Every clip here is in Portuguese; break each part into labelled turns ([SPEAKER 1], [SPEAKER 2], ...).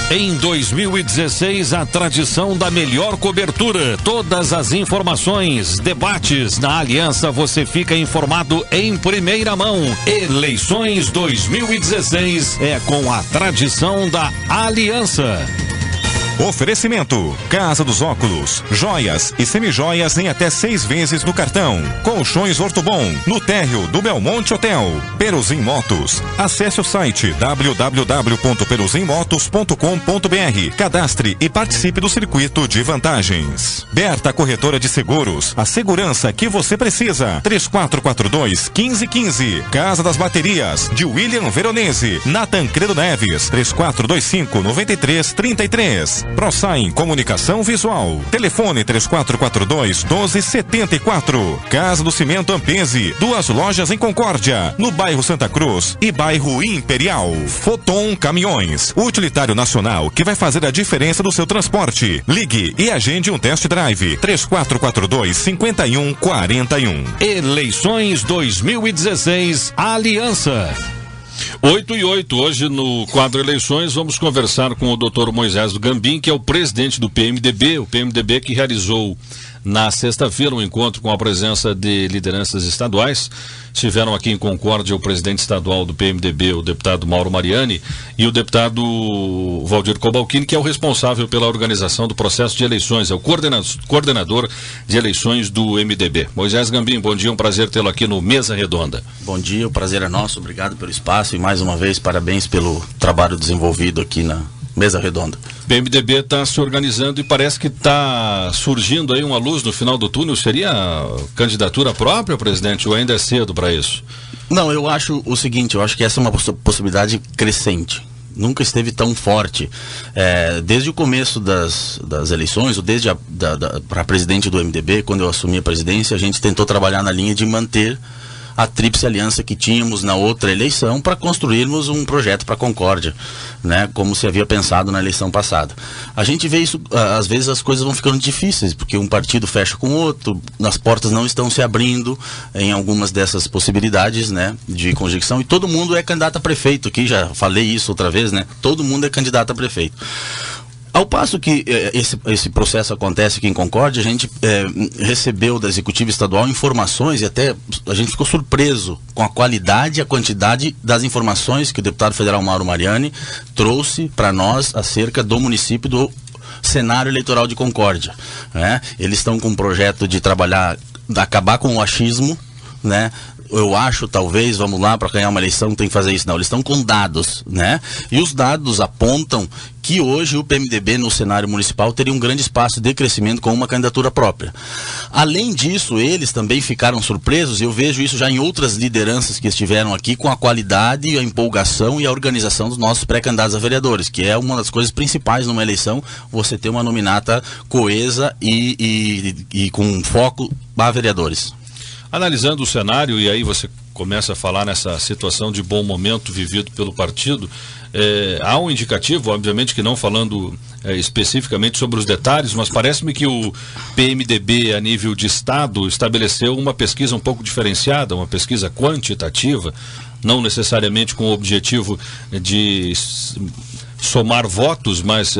[SPEAKER 1] Em 2016, a tradição da melhor cobertura. Todas as informações, debates na Aliança, você fica informado em primeira mão. Eleições 2016 é com a tradição da Aliança.
[SPEAKER 2] Oferecimento: Casa dos Óculos, joias e semijoias em até 6 vezes no cartão. Colchões Ortobon, no térreo do Belmonte Hotel. Peruzin Motos. Acesse o site www.peruzinmotos.com.br. Cadastre e participe do circuito de vantagens. Berta Corretora de Seguros, a segurança que você precisa. 3442-1515. Casa das Baterias, de William Veronese, na Tancredo Neves. 3425-9333. ProSign Comunicação Visual. Telefone 3442-1274. Casa do Cimento Ampese. 2 lojas em Concórdia, no bairro Santa Cruz e bairro Imperial. Foton Caminhões, o utilitário nacional que vai fazer a diferença do seu transporte. Ligue e agende um test drive. 3442-5141.
[SPEAKER 1] Eleições 2016, Aliança. 8:08, hoje no quadro Eleições vamos conversar com o Dr. Moisés Gambim, que é o presidente do PMDB, o PMDB que realizou na sexta-feira um encontro com a presença de lideranças estaduais. Estiveram aqui em Concórdia o presidente estadual do PMDB, o deputado Mauro Mariani, e o deputado Valdir Cobalcini, que é o responsável pela organização do processo de eleições, é o coordenador de eleições do MDB. Moisés Gambim, bom dia, um prazer tê-lo aqui no Mesa Redonda.
[SPEAKER 3] Bom dia, o prazer é nosso, obrigado pelo espaço e mais uma vez parabéns pelo trabalho desenvolvido aqui na Mesa Redonda.
[SPEAKER 1] O PMDB está se organizando e parece que está surgindo aí uma luz no final do túnel. Seria candidatura própria, presidente, ou ainda é cedo para isso?
[SPEAKER 3] Não, eu acho o seguinte, eu acho que essa é uma possibilidade crescente. Nunca esteve tão forte. Desde o começo das eleições, ou desde para presidente do MDB, quando eu assumi a presidência, a gente tentou trabalhar na linha de manter a tríplice aliança que tínhamos na outra eleição para construirmos um projeto para a Concórdia, né, como se havia pensado na eleição passada. A gente vê isso, às vezes as coisas vão ficando difíceis, porque um partido fecha com o outro, as portas não estão se abrindo em algumas dessas possibilidades, né, de conjunção, e todo mundo é candidato a prefeito, aqui já falei isso outra vez, né, todo mundo é candidato a prefeito. Ao passo que esse processo acontece aqui em Concórdia, a gente recebeu da Executiva Estadual informações e até a gente ficou surpreso com a qualidade e a quantidade das informações que o deputado federal Mauro Mariani trouxe para nós acerca do município, do cenário eleitoral de Concórdia, né? Eles estão com um projeto de trabalhar, de acabar com o achismo, né? Eu acho, talvez, vamos lá, para ganhar uma eleição tem que fazer isso. Não, eles estão com dados, né? E os dados apontam que hoje o PMDB no cenário municipal teria um grande espaço de crescimento com uma candidatura própria. Além disso, eles também ficaram surpresos, e eu vejo isso já em outras lideranças que estiveram aqui, com a qualidade, a empolgação e a organização dos nossos pré-candidatos a vereadores, que é uma das coisas principais numa eleição, você ter uma nominata coesa e com foco a vereadores.
[SPEAKER 1] Analisando o cenário, e aí você começa a falar nessa situação de bom momento vivido pelo partido, há um indicativo, obviamente que não falando especificamente sobre os detalhes, mas parece-me que o PMDB a nível de estado estabeleceu uma pesquisa um pouco diferenciada, uma pesquisa quantitativa, não necessariamente com o objetivo de somar votos, mas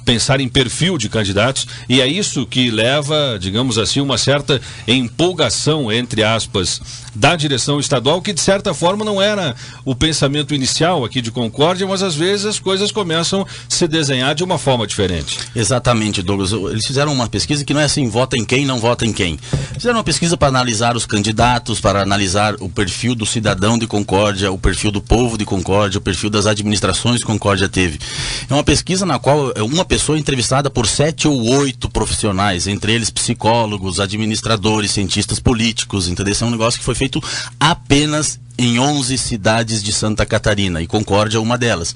[SPEAKER 1] pensar em perfil de candidatos, e é isso que leva, digamos assim, uma certa empolgação, entre aspas, da direção estadual, que de certa forma não era o pensamento inicial aqui de Concórdia, mas às vezes as coisas começam a se desenhar de uma forma diferente.
[SPEAKER 3] Exatamente, Douglas. Eles fizeram uma pesquisa que não é assim, vota em quem, não vota em quem. Fizeram uma pesquisa para analisar os candidatos, para analisar o perfil do cidadão de Concórdia, o perfil do povo de Concórdia, o perfil das administrações que Concórdia teve. É uma pesquisa na qual uma pessoa entrevistada por 7 ou 8 profissionais, entre eles psicólogos, administradores, cientistas políticos, entendeu? Esse é um negócio que foi feito apenas em 11 cidades de Santa Catarina, e Concórdia é uma delas.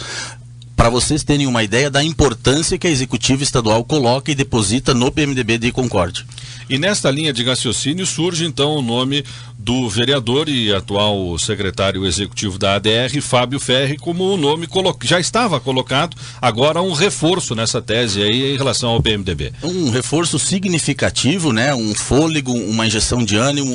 [SPEAKER 3] Para vocês terem uma ideia da importância que a Executiva Estadual coloca e deposita no PMDB de Concórdia.
[SPEAKER 1] E nesta linha de raciocínio surge então o nome do vereador e atual secretário executivo da ADR, Fábio Ferri, como o nome já estava colocado, agora um reforço nessa tese aí em relação ao PMDB.
[SPEAKER 3] Um reforço significativo, né? Um fôlego, uma injeção de ânimo,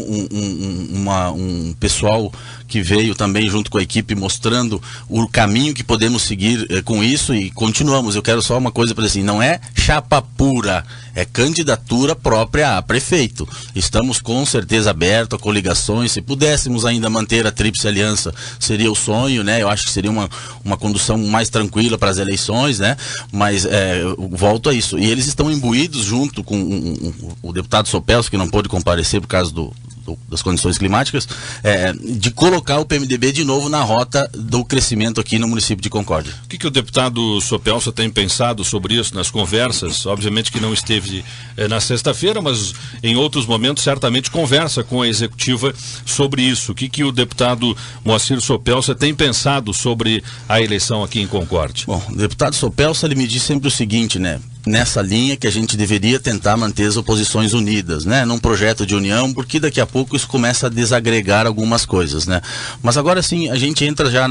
[SPEAKER 3] um pessoal que veio também junto com a equipe mostrando o caminho que podemos seguir com isso, e continuamos. Eu quero só uma coisa para dizer assim, não é chapa pura, é candidatura própria a prefeito. Estamos com certeza abertos a coligações, se pudéssemos ainda manter a tríplice aliança, seria o sonho, né? Eu acho que seria uma condução mais tranquila para as eleições, né? Mas volto a isso. E eles estão imbuídos junto com o deputado Sopelso, que não pôde comparecer por causa das condições climáticas, de colocar o PMDB de novo na rota do crescimento aqui no município de Concórdia.
[SPEAKER 1] O que o deputado Sopelso tem pensado sobre isso nas conversas? Obviamente que não esteve na sexta-feira, mas em outros momentos certamente conversa com a executiva sobre isso. O que o deputado Moacir Sopelso tem pensado sobre a eleição aqui em Concórdia?
[SPEAKER 3] Bom, o deputado Sopelso, ele me diz sempre o seguinte, né? Nessa linha que a gente deveria tentar manter as oposições unidas, né? Num projeto de união, porque daqui a pouco isso começa a desagregar algumas coisas, né? Mas agora sim, a gente entra já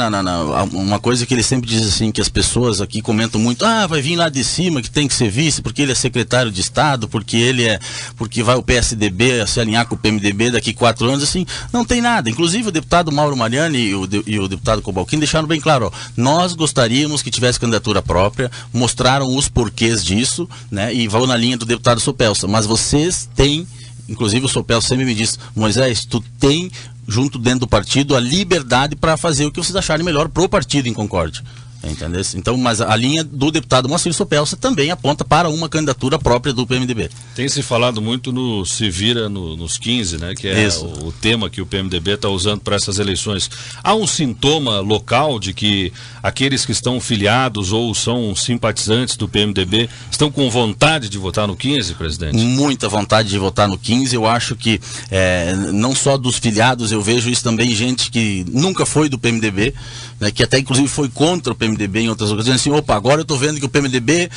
[SPEAKER 3] uma coisa que ele sempre diz assim, que as pessoas aqui comentam muito, vai vir lá de cima que tem que ser vice, porque ele é secretário de Estado, porque vai o PSDB se alinhar com o PMDB daqui 4 anos, assim, não tem nada. Inclusive o deputado Mauro Mariani e o deputado Cobalchin deixaram bem claro, nós gostaríamos que tivesse candidatura própria, mostraram os porquês disso, né? E vão na linha do deputado Sopelso, mas vocês têm, inclusive o Sopelso sempre me diz, Moisés, tu tem junto dentro do partido a liberdade para fazer o que vocês acharem melhor pro partido em Concórdia. Entendeu? Então, mas a linha do deputado Moacir Sopelso também aponta para uma candidatura própria do PMDB.
[SPEAKER 1] Tem se falado muito no Se Vira nos 15, né? Que é o tema que o PMDB está usando para essas eleições. Há um sintoma local de que aqueles que estão filiados ou são simpatizantes do PMDB estão com vontade de votar no 15, presidente?
[SPEAKER 3] Muita vontade de votar no 15. Eu acho que não só dos filiados, eu vejo isso também gente que nunca foi do PMDB, né, que até inclusive foi contra o PMDB em outras ocasiões, assim, agora eu estou vendo que o PMDB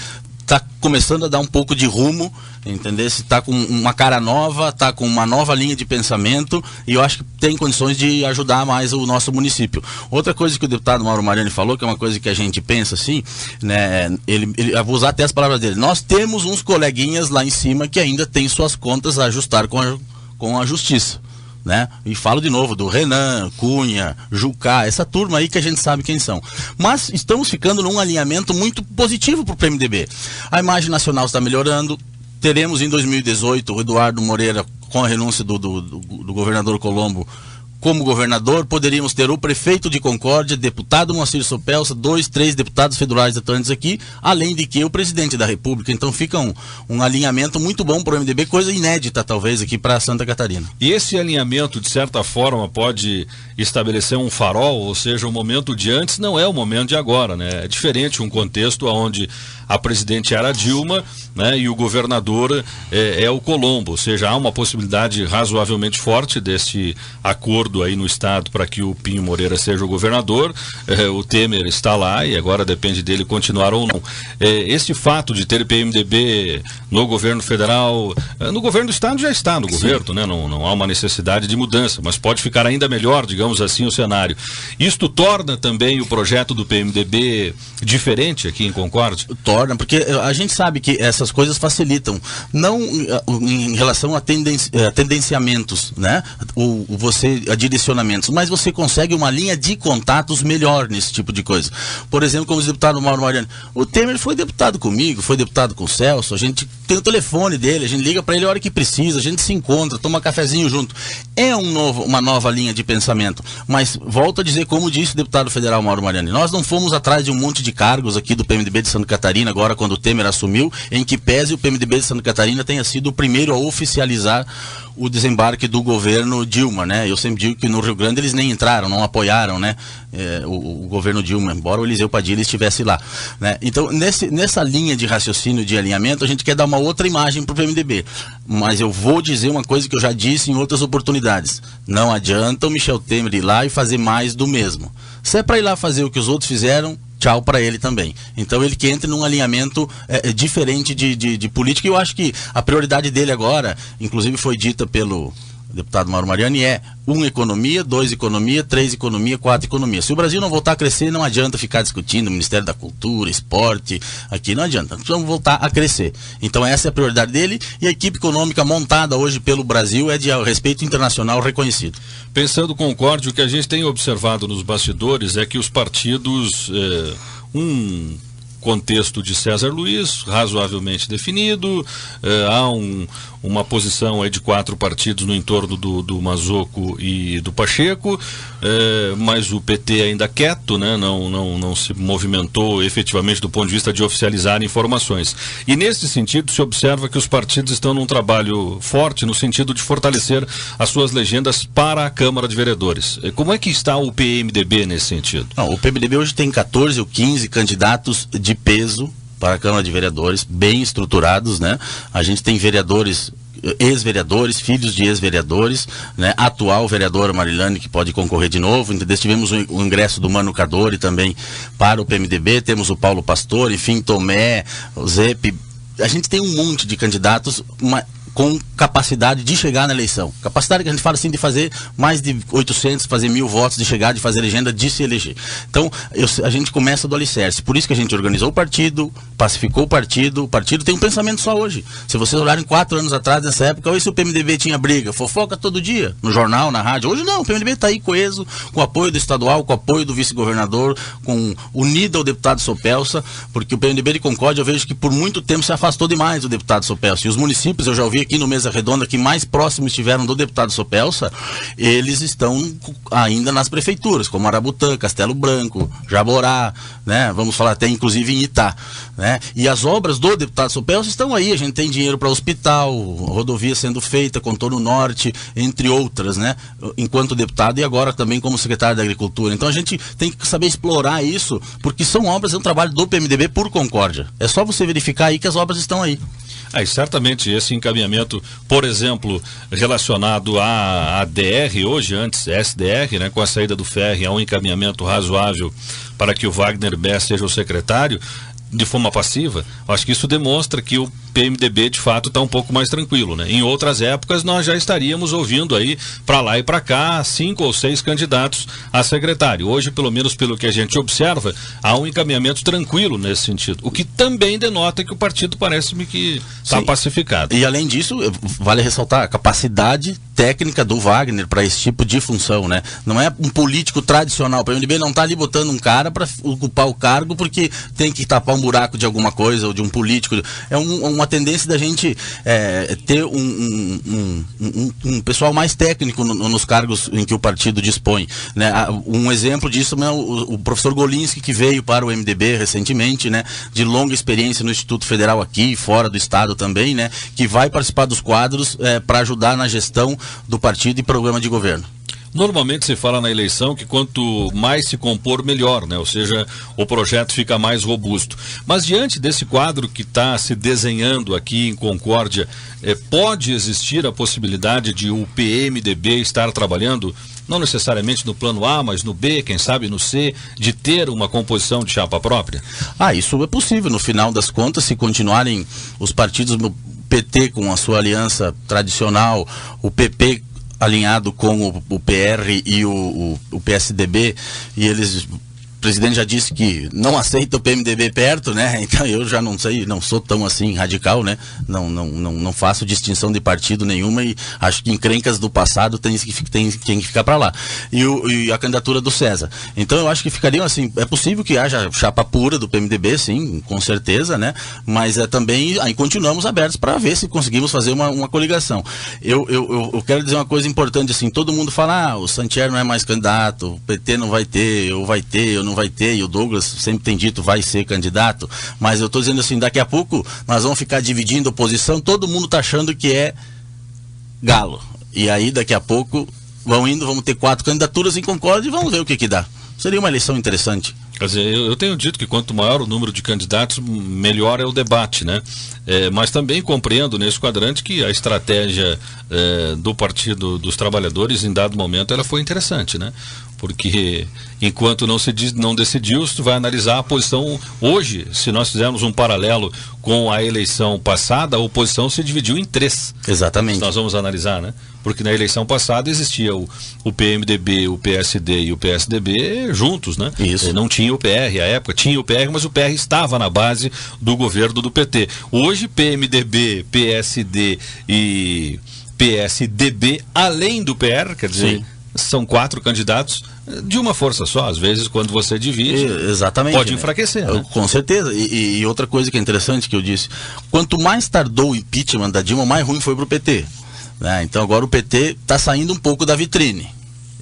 [SPEAKER 3] está começando a dar um pouco de rumo, entendeu? Está com uma cara nova, está com uma nova linha de pensamento, e eu acho que tem condições de ajudar mais o nosso município. Outra coisa que o deputado Mauro Mariani falou, que é uma coisa que a gente pensa assim, né? Eu vou usar até as palavras dele. Nós temos uns coleguinhas lá em cima que ainda têm suas contas a ajustar com a justiça, né? E falo de novo do Renan, Cunha, Jucá, essa turma aí que a gente sabe quem são. Mas estamos ficando num alinhamento muito positivo para o PMDB. A imagem nacional está melhorando. Teremos em 2018 o Eduardo Moreira, com a renúncia do governador Colombo, como governador. Poderíamos ter o prefeito de Concórdia, deputado Moacir Sopelso, 2, 3 deputados federais atuantes aqui, além de que o presidente da República. Então fica um alinhamento muito bom para o MDB, coisa inédita talvez aqui para Santa Catarina.
[SPEAKER 1] E esse alinhamento, de certa forma, pode estabelecer um farol, ou seja, o momento de antes não é o momento de agora, né? É diferente um contexto onde a presidente era a Dilma, né, e o governador é o Colombo, ou seja, há uma possibilidade razoavelmente forte desse acordo aí no estado para que o Pinho Moreira seja o governador. O Temer está lá e agora depende dele continuar ou não. Esse fato de ter PMDB no governo federal, no governo do estado já está no governo, né? Não há uma necessidade de mudança, mas pode ficar ainda melhor, digamos assim, o cenário. Isto torna também o projeto do PMDB diferente aqui em Concórdia?
[SPEAKER 3] Torna, porque a gente sabe que essas coisas facilitam, não em relação a tendenciamentos, né? A direcionamentos, mas você consegue uma linha de contatos melhor nesse tipo de coisa. Por exemplo, como o deputado Mauro Mariani, o Temer foi deputado comigo, foi deputado com o Celso, a gente tem o telefone dele, a gente liga para ele a hora que precisa, a gente se encontra, toma cafezinho junto. É uma nova linha de pensamento, mas volto a dizer, como disse o deputado federal Mauro Mariani, nós não fomos atrás de um monte de cargos aqui do PMDB de Santa Catarina, agora quando o Temer assumiu, em que pese o PMDB de Santa Catarina tenha sido o primeiro a oficializar o desembarque do governo Dilma, né? Eu sempre digo que no Rio Grande eles nem entraram, não apoiaram, né? O governo Dilma, embora o Eliseu Padilha estivesse lá, né? Então, nessa linha de raciocínio, de alinhamento, a gente quer dar uma outra imagem para o PMDB. Mas eu vou dizer uma coisa que eu já disse em outras oportunidades. Não adianta o Michel Temer ir lá e fazer mais do mesmo. Se é para ir lá fazer o que os outros fizeram, tchau para ele também. Então ele que entra num alinhamento diferente de política, e eu acho que a prioridade dele agora, inclusive foi dita pelo deputado Mauro Mariani, é 1, economia, 2, economia, 3, economia, 4, economia. Se o Brasil não voltar a crescer, não adianta ficar discutindo o Ministério da Cultura, Esporte, aqui não adianta. Precisamos voltar a crescer. Então essa é a prioridade dele, e a equipe econômica montada hoje pelo Brasil é de respeito internacional reconhecido.
[SPEAKER 1] Pensando, Concórdia, o que a gente tem observado nos bastidores é que os partidos, contexto de César Luiz razoavelmente definido, há uma posição aí de 4 partidos no entorno do Mazocco e do Pacheco, mas o PT ainda quieto, né? Não se movimentou efetivamente do ponto de vista de oficializar informações. E nesse sentido se observa que os partidos estão num trabalho forte no sentido de fortalecer as suas legendas para a Câmara de Vereadores. Como é que está o PMDB nesse sentido?
[SPEAKER 3] Não, o PMDB hoje tem 14 ou 15 candidatos de peso para a Câmara de Vereadores, bem estruturados, né? A gente tem vereadores, ex-vereadores, filhos de ex-vereadores, né? Atual vereadora Marilane, que pode concorrer de novo. Então, tivemos o ingresso do Mano Cadori também para o PMDB, temos o Paulo Pastor, enfim, Tomé, o Zep. A gente tem um monte de candidatos com capacidade de chegar na eleição. Capacidade que a gente fala assim de fazer mais de 800, fazer 1000 votos, de chegar, de fazer legenda, de se eleger. Então, a gente começa do alicerce. Por isso que a gente organizou o partido, pacificou o partido tem um pensamento só hoje. Se vocês olharem 4 anos atrás, nessa época, se o PMDB tinha briga, fofoca todo dia, no jornal, na rádio. Hoje não, o PMDB está aí coeso, com o apoio do estadual, com o apoio do vice-governador, unido ao deputado Sopelsa, porque o PMDB de Concórdia, eu vejo que por muito tempo se afastou demais do deputado Sopelsa. E os municípios, eu já ouvi aqui no Mesa Redonda, que mais próximos estiveram do deputado Sopelsa, eles estão ainda nas prefeituras, como Arabutã, Castelo Branco, Jaborá, né? Vamos falar até inclusive em Itá, né? E as obras do deputado Sopelsa estão aí. A gente tem dinheiro para hospital, rodovia sendo feita, contorno norte, entre outras, né? Enquanto deputado e agora também como secretário da Agricultura. Então a gente tem que saber explorar isso, porque são obras, é um trabalho do PMDB por Concórdia. É só você verificar aí que as obras estão aí.
[SPEAKER 1] E certamente esse encaminhamento, por exemplo, relacionado à DR hoje, antes SDR, né, com a saída do Ferri, há um encaminhamento razoável para que o Wagner Bess seja o secretário, de forma passiva. Acho que isso demonstra que o PMDB de fato está um pouco mais tranquilo, né? Em outras épocas nós já estaríamos ouvindo aí para lá e para cá 5 ou 6 candidatos a secretário. Hoje, pelo menos pelo que a gente observa, há um encaminhamento tranquilo nesse sentido, o que também denota que o partido parece-me que está pacificado.
[SPEAKER 3] E além disso, vale ressaltar a capacidade técnica do Wagner para esse tipo de função, né? Não é um político tradicional. O PMDB não está ali botando um cara para ocupar o cargo porque tem que tapar um buraco de alguma coisa ou de um político. É uma tendência da gente ter um pessoal mais técnico nos cargos em que o partido dispõe, né? Um exemplo disso é o professor Golinski, que veio para o MDB recentemente, né? De longa experiência no Instituto Federal aqui, fora do estado também, né? Que vai participar dos quadros para ajudar na gestão do partido e programa de governo.
[SPEAKER 1] Normalmente se fala na eleição que quanto mais se compor, melhor, né? Ou seja, o projeto fica mais robusto. Mas diante desse quadro que está se desenhando aqui em Concórdia, pode existir a possibilidade de o PMDB estar trabalhando, não necessariamente no plano A, mas no B, quem sabe no C, de ter uma composição de chapa própria?
[SPEAKER 3] Isso é possível. No final das contas, se continuarem os partidos, o PT com a sua aliança tradicional, o PP alinhado com o PR e o PSDB, e eles... O presidente já disse que não aceita o PMDB perto, né? Então eu já não sei, não sou tão assim radical, né? Não faço distinção de partido nenhuma e acho que encrencas do passado tem que ficar para lá. E a candidatura do César. Então eu acho que ficariam assim, é possível que haja chapa pura do PMDB, sim, com certeza, né? Mas também aí continuamos abertos para ver se conseguimos fazer uma coligação. Eu quero dizer uma coisa importante, assim, todo mundo fala, o Santiago não é mais candidato, o PT não vai ter, ou vai ter, ou não vai ter, e o Douglas sempre tem dito vai ser candidato, mas eu estou dizendo assim, daqui a pouco nós vamos ficar dividindo oposição, todo mundo está achando que é galo, e aí daqui a pouco vamos ter 4 candidaturas em Concórdia e vamos ver o que dá. Seria uma eleição interessante.
[SPEAKER 1] Quer dizer, eu tenho dito que quanto maior o número de candidatos, melhor é o debate, né? Mas também compreendo nesse quadrante que a estratégia do Partido dos Trabalhadores, em dado momento, ela foi interessante, né? porque enquanto não decidiu, você vai analisar a posição hoje. Se nós fizermos um paralelo com a eleição passada, a oposição se dividiu em 3.
[SPEAKER 3] Exatamente.
[SPEAKER 1] Nós vamos analisar, né? Porque na eleição passada existia o PMDB, o PSD e o PSDB juntos, né?
[SPEAKER 3] Isso.
[SPEAKER 1] Não tinha o PR à época, tinha o PR, mas o PR estava na base do governo do PT. Hoje, PMDB, PSD e PSDB, além do PR, quer dizer, sim, são 4 candidatos de uma força só. Às vezes, quando você divide,
[SPEAKER 3] exatamente,
[SPEAKER 1] pode enfraquecer, né?
[SPEAKER 3] Com certeza. E outra coisa que é interessante que eu disse, quanto mais tardou o impeachment da Dilma, mais ruim foi para o PT. Né? Então agora o PT está saindo um pouco da vitrine.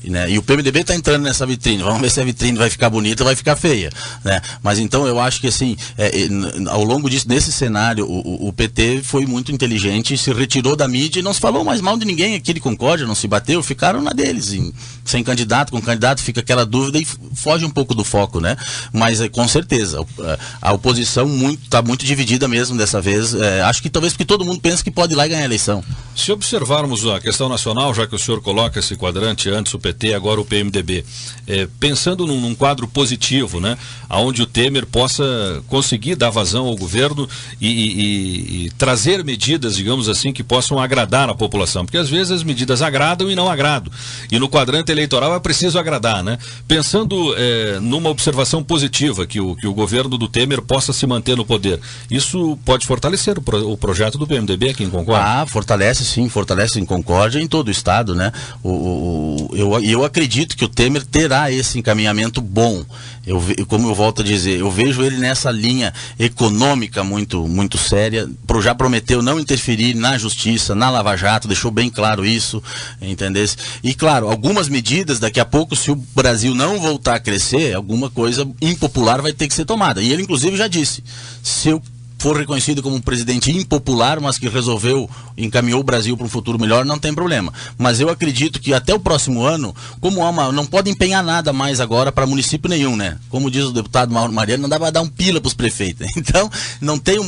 [SPEAKER 3] Né? E o PMDB está entrando nessa vitrine. Vamos ver se a vitrine vai ficar bonita ou vai ficar feia, né? Mas então eu acho que assim, ao longo disso, nesse cenário, o PT foi muito inteligente, se retirou da mídia e não se falou mais mal de ninguém aqui de Concórdia, não se bateu, ficaram na deles, sem candidato, com candidato, fica aquela dúvida e foge um pouco do foco, né? Mas com certeza a oposição está muito dividida mesmo dessa vez. Acho que talvez porque todo mundo pensa que pode ir lá e ganhar a eleição.
[SPEAKER 1] Se observarmos a questão nacional, já que o senhor coloca esse quadrante, antes o PT, agora o PMDB, pensando num quadro positivo, né, onde o Temer possa conseguir dar vazão ao governo e trazer medidas, digamos assim, que possam agradar a população, porque às vezes as medidas agradam e não agradam, e no quadrante eleitoral é preciso agradar, né? Pensando numa observação positiva, que o governo do Temer possa se manter no poder, isso pode fortalecer o projeto do PMDB aqui em Concórdia?
[SPEAKER 3] Fortalece sim, fortalece em Concórdia, em todo o estado, né? Eu acredito que o Temer terá esse encaminhamento bom. Como eu volto a dizer, eu vejo ele nessa linha econômica muito séria. Já prometeu não interferir na justiça, na Lava Jato, deixou bem claro isso, entendesse? E claro, algumas medidas, daqui a pouco, se o Brasil não voltar a crescer, alguma coisa impopular vai ter que ser tomada. E ele inclusive já disse, se eu for reconhecido como um presidente impopular, mas que encaminhou o Brasil para um futuro melhor, não tem problema. Mas eu acredito que até o próximo ano, como não pode empenhar nada mais agora para município nenhum, né? Como diz o deputado Mauro Mariano, não dá para dar um pila para os prefeitos. Então, não tem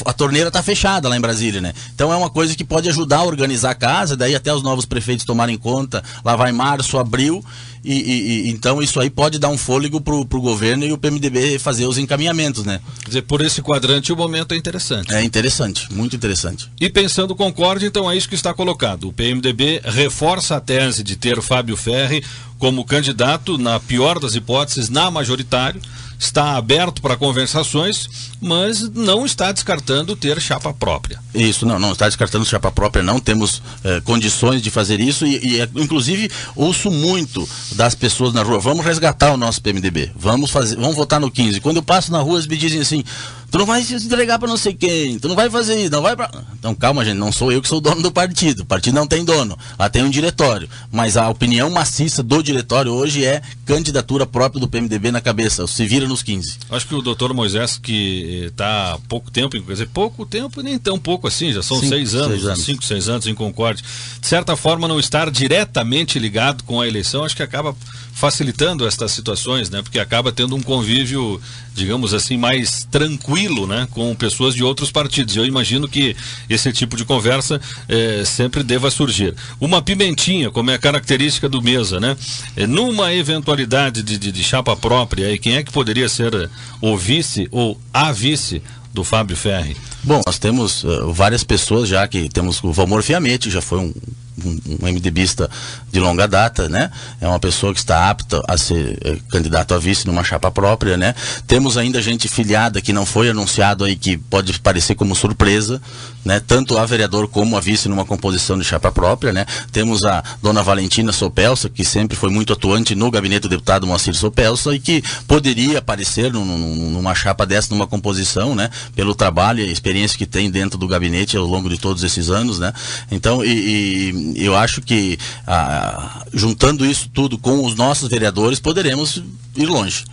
[SPEAKER 3] a torneira está fechada lá em Brasília, né? Então é uma coisa que pode ajudar a organizar a casa, daí até os novos prefeitos tomarem conta, lá vai março, abril, então isso aí pode dar um fôlego pro governo e o PMDB fazer os encaminhamentos, né?
[SPEAKER 1] Quer dizer, por esse quadrante o momento é interessante.
[SPEAKER 3] É interessante, muito interessante.
[SPEAKER 1] E pensando Concórdia, então é isso que está colocado. O PMDB reforça a tese de ter Fábio Ferri como candidato, na pior das hipóteses, na majoritário. Está aberto para conversações, mas não está descartando ter chapa própria.
[SPEAKER 3] Isso, não está descartando chapa própria, não temos condições de fazer isso inclusive ouço muito das pessoas na rua, vamos resgatar o nosso PMDB, vamos votar no 15. Quando eu passo na rua, eles me dizem assim, tu não vai se entregar para não sei quem, tu não vai fazer isso, não vai pra... Então calma, gente, não sou eu que sou o dono do partido, o partido não tem dono, lá tem um diretório, mas a opinião maciça do diretório hoje é candidatura própria do PMDB na cabeça, se vira nos 15.
[SPEAKER 1] Acho que o doutor Moisés, que está há pouco tempo, quer dizer, pouco tempo, nem tão pouco assim, já são 6 anos, 5, 6 anos em Concórdia, de certa forma não estar diretamente ligado com a eleição, acho que acaba facilitando estas situações, né? Porque acaba tendo um convívio, digamos assim, mais tranquilo, né? Com pessoas de outros partidos. Eu imagino que esse tipo de conversa sempre deva surgir. Uma pimentinha, como é a característica do Mesa, né? Numa eventualidade de chapa própria, quem é que poderia ser o vice ou a vice do Fábio Ferri?
[SPEAKER 3] Bom, nós temos várias pessoas já, que temos o Valmor Fiametti, já foi um MDBista de longa data, né? É uma pessoa que está apta a ser candidato a vice numa chapa própria, né? Temos ainda gente filiada que não foi anunciado aí, que pode parecer como surpresa, né? Tanto a vereador como a vice numa composição de chapa própria, né? Temos a dona Valentina Sopelsa, que sempre foi muito atuante no gabinete do deputado Moacir Sopelsa e que poderia aparecer numa chapa dessa, numa composição, né? Pelo trabalho e a experiência que tem dentro do gabinete ao longo de todos esses anos, né? Então, eu acho que juntando isso tudo com os nossos vereadores, poderemos ir longe.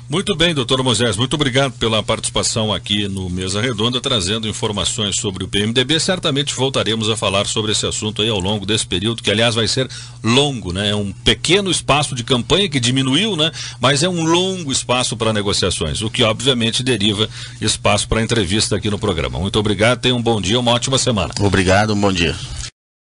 [SPEAKER 1] Muito bem, doutor Moisés, muito obrigado pela participação aqui no Mesa Redonda, trazendo informações sobre o PMDB. Certamente voltaremos a falar sobre esse assunto aí ao longo desse período, que aliás vai ser longo, né? É um pequeno espaço de campanha que diminuiu, né? Mas é um longo espaço para negociações, o que obviamente deriva espaço para entrevista aqui no programa. Muito obrigado, tenha um bom dia, uma ótima semana.
[SPEAKER 3] Obrigado, um bom dia.